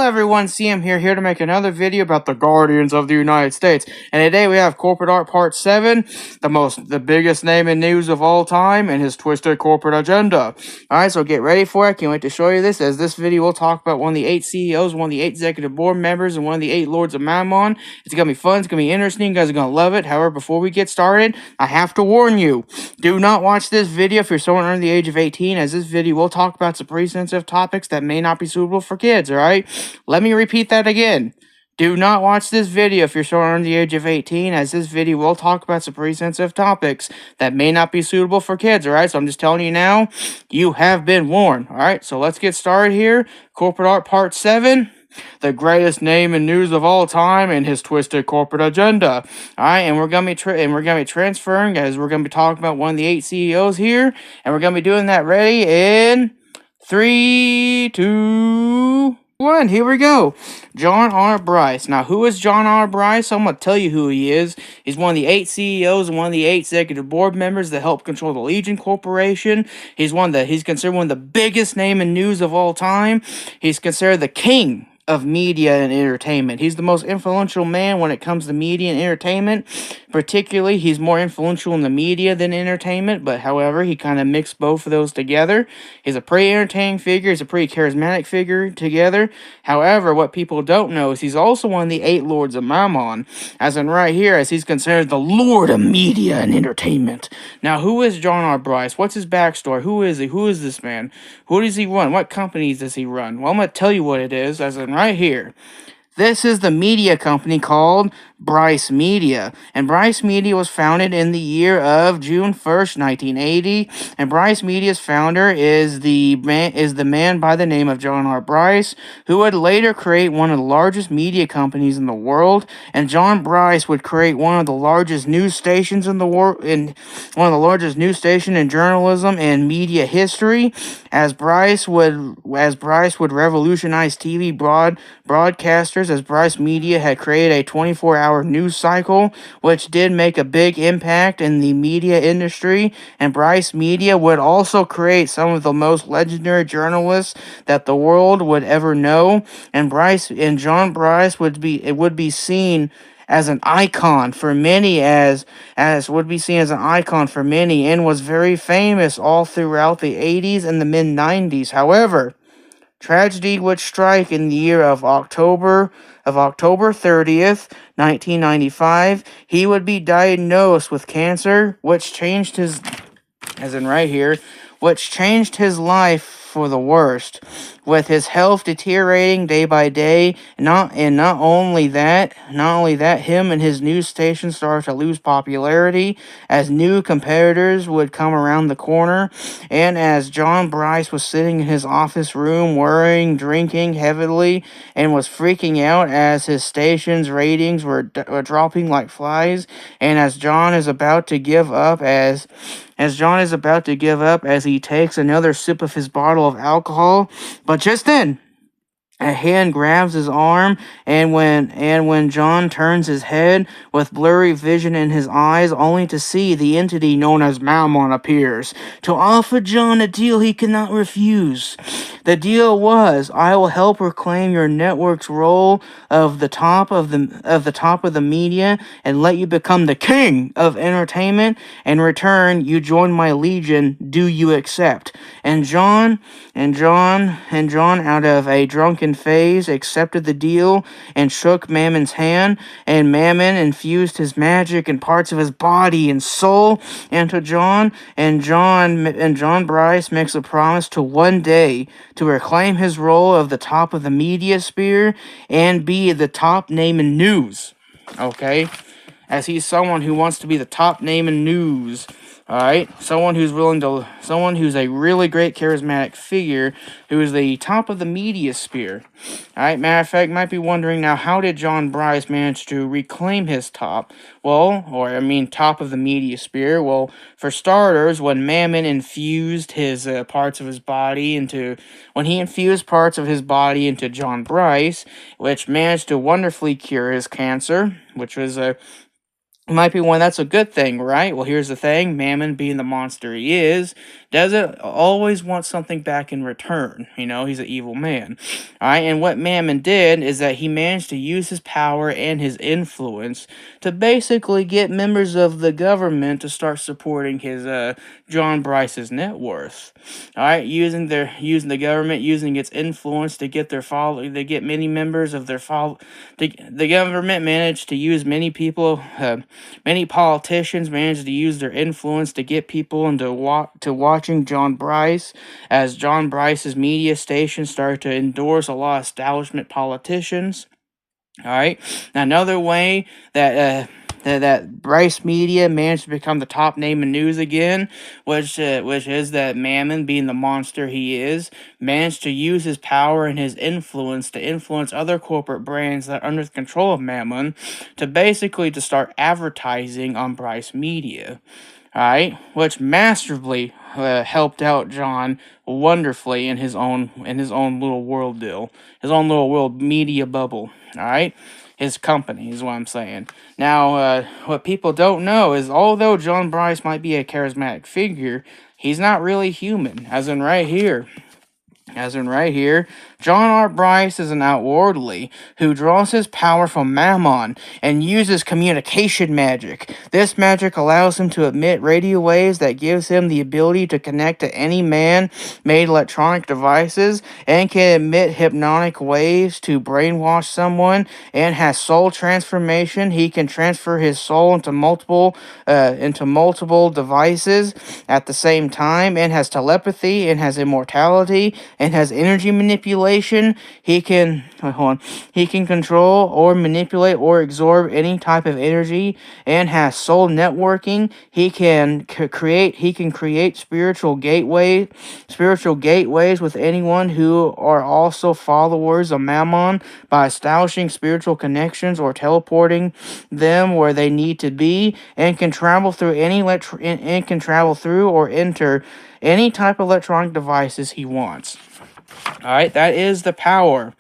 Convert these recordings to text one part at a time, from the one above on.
everyone, CM here to make another video about the Guardians of the United States. And today we have Corporate Art Part 7, the biggest name in news of all time, and his twisted corporate agenda. Alright, so get ready for it. I can't wait to show you this, as this video will talk about one of the 8 CEOs, one of the 8 executive board members, and one of the 8 Lords of Mammon. It's gonna be fun, it's gonna be interesting, you guys are gonna love it. However, before we get started, I have to warn you, do not watch this video if you're someone under the age of 18, as this video will talk about some pretty sensitive topics that may not be suitable for kids, alright? Let me repeat that again. Do not watch this video if you're someone under the age of 18, as this video will talk about some pretty sensitive topics that may not be suitable for kids, alright? So I'm just telling you now, you have been warned, alright? So let's get started here. Corporate Art Part 7. The greatest name in news of all time and his twisted corporate agenda. Alright, and we're gonna be transferring, as we're gonna be talking about one of the 8 CEOs here, and we're gonna be doing that ready in 3, 2, 1. Here we go. John R. Bryce. Now, who is John R. Bryce? I'm gonna tell you who he is. He's one of the 8 CEOs and one of the 8 executive board members that help control the Legion Corporation. He's considered one of the biggest name in news of all time. He's considered the king of media and entertainment. He's the most influential man when it comes to media and entertainment. Particularly, he's more influential in the media than entertainment, but however, he kind of mixed both of those together. He's a pretty entertaining figure, he's a pretty charismatic figure together. However, what people don't know is he's also one of the 8 Lords of Mammon, as in right here, as he's considered the Lord of Media and Entertainment. Now, who is John R. Bryce? What's his backstory? Who is he? Who is this man? Who does he run? What companies does he run? Well, I'm going to tell you what it is, as in right here. This is the media company called Bryce Media, and Bryce Media was founded in the year of June 1st, 1980, and Bryce Media's founder is the man by the name of John R. Bryce, who would later create one of the largest media companies in the world, and John Bryce would create one of the largest news stations in the world, in journalism and media history, as Bryce would revolutionize TV broadcasters, as Bryce Media had created a 24-hour news cycle, which did make a big impact in the media industry. And Bryce Media would also create some of the most legendary journalists that the world would ever know. And John Bryce would be seen as an icon for many, and was very famous all throughout the 80s and the mid-90s. However, tragedy would strike in the year of October 30th, 1995. He would be diagnosed with cancer, which changed his life for the worst, with his health deteriorating day by day. Not only that, him and his news station started to lose popularity as new competitors would come around the corner, and as John Bryce was sitting in his office room worrying, drinking heavily, and was freaking out as his station's ratings were dropping like flies, and as John is about to give up as he takes another sip of his bottle of alcohol. But just then, a hand grabs his arm, and when John turns his head with blurry vision in his eyes, only to see the entity known as Mammon appears to offer John a deal he cannot refuse. The deal was, I will help reclaim your network's role of the top of the media and let you become the king of entertainment. In return, you join my legion. Do you accept? And John, out of a drunken phase, accepted the deal and shook Mammon's hand, and Mammon infused his magic and parts of his body and soul into John, and John Bryce makes a promise to one day to reclaim his role of the top of the media sphere and be the top name in news. Okay? As he's someone who wants to be the top name in news. Alright, someone who's a really great charismatic figure who is the top of the media sphere. Alright, matter of fact, might be wondering now, how did John Bryce manage to reclaim his top? Top of the media sphere? Well, for starters, when Mammon infused his parts of his body into John Bryce, which managed to wonderfully cure his cancer, which was might be one that's a good thing, right? Well, here's the thing: Mammon, being the monster he is, doesn't always want something back in return. You know, he's an evil man. All right, and what Mammon did is that he managed to use his power and his influence to basically get members of the government to start supporting his John Bryce's net worth. All right, using the government, using its influence to get their follow, they get many members of their follow. The government managed to use many people. Many politicians managed to use their influence to get people into watching John Bryce, as John Bryce's media station started to endorse a lot of establishment politicians. All right. Now, another way that Bryce Media managed to become the top name in news again, which is that Mammon, being the monster he is, managed to use his power and his influence to influence other corporate brands that are under the control of Mammon to start advertising on Bryce Media. Alright, which masterfully helped out John wonderfully in his own little world deal, his own little world media bubble. Alright, his company is what I'm saying. Now, what people don't know is, although John Bryce might be a charismatic figure, he's not really human. As in right here, John R. Bryce is an outwardly who draws his power from Mammon and uses communication magic. This magic allows him to emit radio waves that gives him the ability to connect to any man-made electronic devices, and can emit hypnotic waves to brainwash someone, and has soul transformation. He can transfer his soul into multiple devices at the same time, and has telepathy, and has immortality, and has energy manipulation. He can control or manipulate or absorb any type of energy, and has soul networking. He can create spiritual gateways with anyone who are also followers of Mammon by establishing spiritual connections or teleporting them where they need to be, and can travel through or enter any type of electronic devices he wants. Alright, that is the power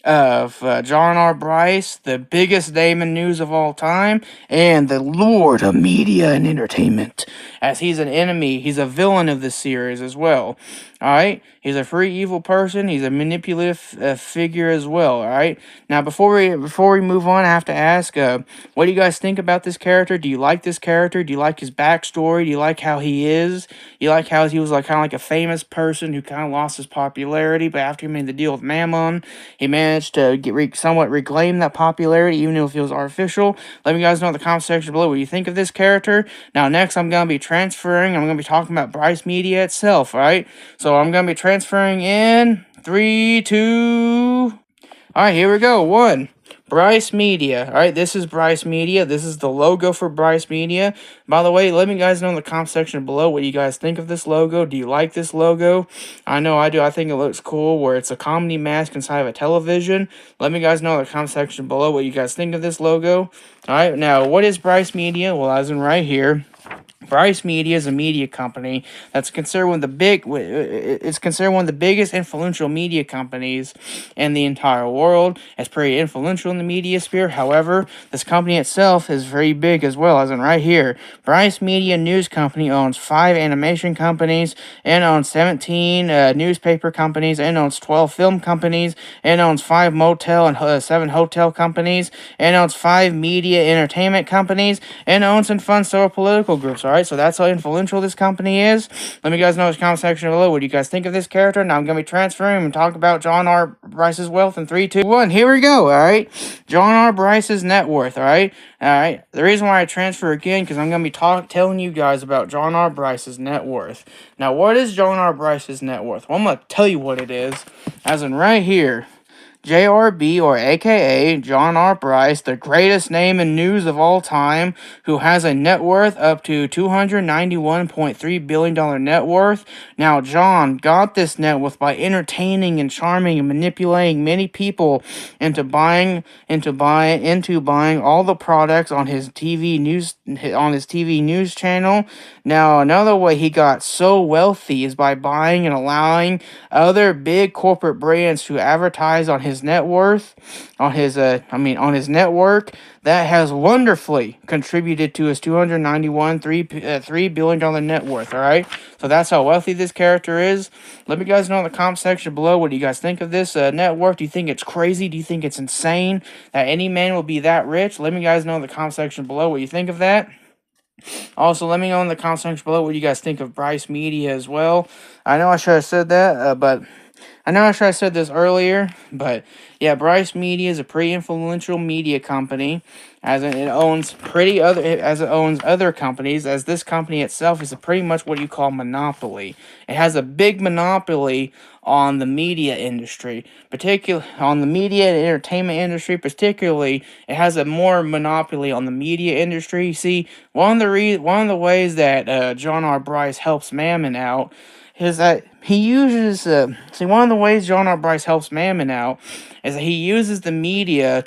of John R. Bryce, the biggest name in news of all time, and the Lord of Media and Entertainment. As he's an enemy, he's a villain of this series as well. Alright, he's a free evil person. He's a manipulative figure as well. Alright, now before we move on, I have to ask, what do you guys think about this character? Do you like this character? Do you like his backstory? Do you like how he is? You like how he was like kind of like a famous person who kind of lost his popularity, but after he made the deal with Mammon, he managed to somewhat reclaim that popularity, even if it was artificial. Let me guys know in the comment section below what you think of this character. Now, next, I'm going to be talking about Bryce Media itself, alright? So, I'm going to be transferring in 3, 2... Alright, here we go. 1. Bryce Media. Alright, this is Bryce Media. This is the logo for Bryce Media. By the way, let me guys know in the comment section below what you guys think of this logo. Do you like this logo? I know I do. I think it looks cool, where it's a comedy mask inside of a television. Let me guys know in the comment section below what you guys think of this logo. Alright, now, what is Bryce Media? Well, as in right here, Bryce Media is a media company that's considered one of the biggest influential media companies in the entire world. It's pretty influential in the media sphere. However, this company itself is very big as well, as in right here. Bryce Media News Company owns 5 animation companies, and owns 17 newspaper companies, and owns 12 film companies, and owns 5 motel and 7 hotel companies, and owns 5 media entertainment companies, and owns and funds several political groups. Alright, so that's how influential this company is. Let me guys know in the comment section below what do you guys think of this character. Now I'm going to be transferring and talk about John R. Bryce's wealth in 3, 2, 1. Here we go, alright? John R. Bryce's net worth, alright? Alright, the reason why I transfer again, because I'm going to be telling you guys about John R. Bryce's net worth. Now, what is John R. Bryce's net worth? Well, I'm going to tell you what it is, as in right here. JRB, or aka John R. Bryce, the greatest name in news of all time, who has a net worth up to $291.3 billion net worth. Now, John got this net worth by entertaining and charming and manipulating many people into buying all the products on his TV news channel. Now, another way he got so wealthy is by buying and allowing other big corporate brands to advertise on his his net worth, on his on his network, that has wonderfully contributed to his 291 $3 billion net worth. All right, so that's how wealthy this character is. Let me guys know in the comment section below, what do you guys think of this net worth? Do you think it's crazy? Do you think it's insane that any man will be that rich? Let me guys know in the comment section below what you think of that. Also, let me know in the comment section below what you guys think of Bryce Media as well. I know I should have said that, but I know I should have said this earlier, but yeah, Bryce Media is a pretty influential media company, as it owns other companies, as this company itself is pretty much what you call monopoly. It has a big monopoly on the media industry, particularly on the media and entertainment industry. Particularly, it has a more monopoly on the media industry. See, one of the ways that John R. Bryce helps Mammon out is that he uses one of the ways John R. Bryce helps Mammon out is that he uses the media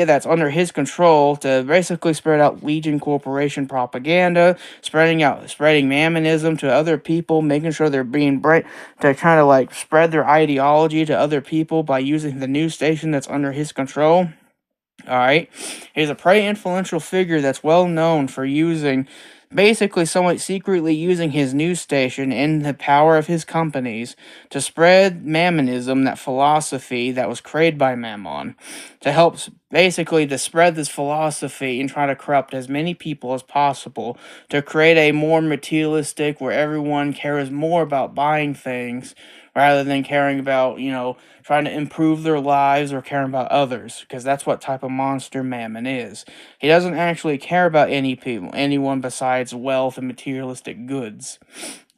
that's under his control to basically spread out Legion Corporation propaganda, spreading Mammonism to other people, making sure they're being bright to kind of like spread their ideology to other people by using the news station that's under his control. Alright, he's a pretty influential figure that's well known for basically somewhat secretly using his news station and the power of his companies to spread Mammonism, that philosophy that was created by Mammon, to spread this philosophy and try to corrupt as many people as possible to create a more materialistic, where everyone cares more about buying things rather than caring about, trying to improve their lives or caring about others, because that's what type of monster Mammon is. He doesn't actually care about anyone besides wealth and materialistic goods.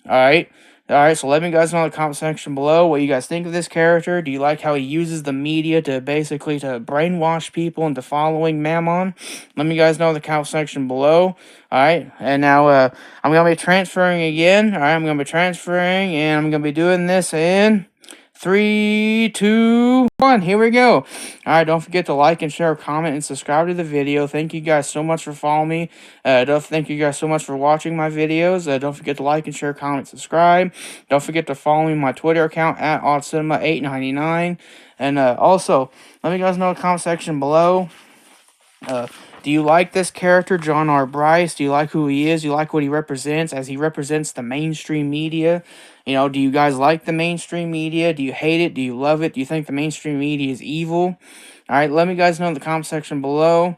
Alright, so let me guys know in the comment section below what you guys think of this character. Do you like how he uses the media to brainwash people into following Mammon? Let me guys know in the comment section below. Alright, and now I'm going to be transferring again. Alright, I'm going to be transferring, and I'm going to be doing this in 3, 2, 1. Here we go. Alright, don't forget to like and share, comment, and subscribe to the video. Thank you guys so much for following me. Thank you guys so much for watching my videos. Don't forget to like and share, comment, subscribe. Don't forget to follow me on my Twitter account at oddcinema899. And also, let me guys know in the comment section below. Do you like this character, John R. Bryce? Do you like who he is? Do you like what he represents, as he represents the mainstream media? Do you guys like the mainstream media? Do you hate it? Do you love it? Do you think the mainstream media is evil? Alright, let me guys know in the comment section below.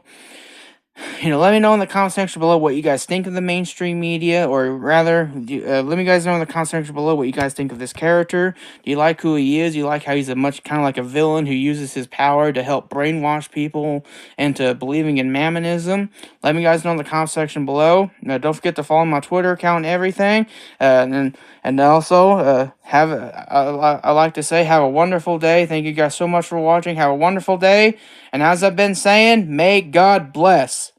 Let me know in the comment section below what you guys think of the mainstream media, or rather, let me guys know in the comment section below what you guys think of this character. Do you like who he is? Do you like how he's kind of like a villain who uses his power to help brainwash people into believing in Mammonism? Let me guys know in the comment section below. Don't forget to follow my Twitter account and everything. And also, I like to say, have a wonderful day. Thank you guys so much for watching. Have a wonderful day. And as I've been saying, may God bless.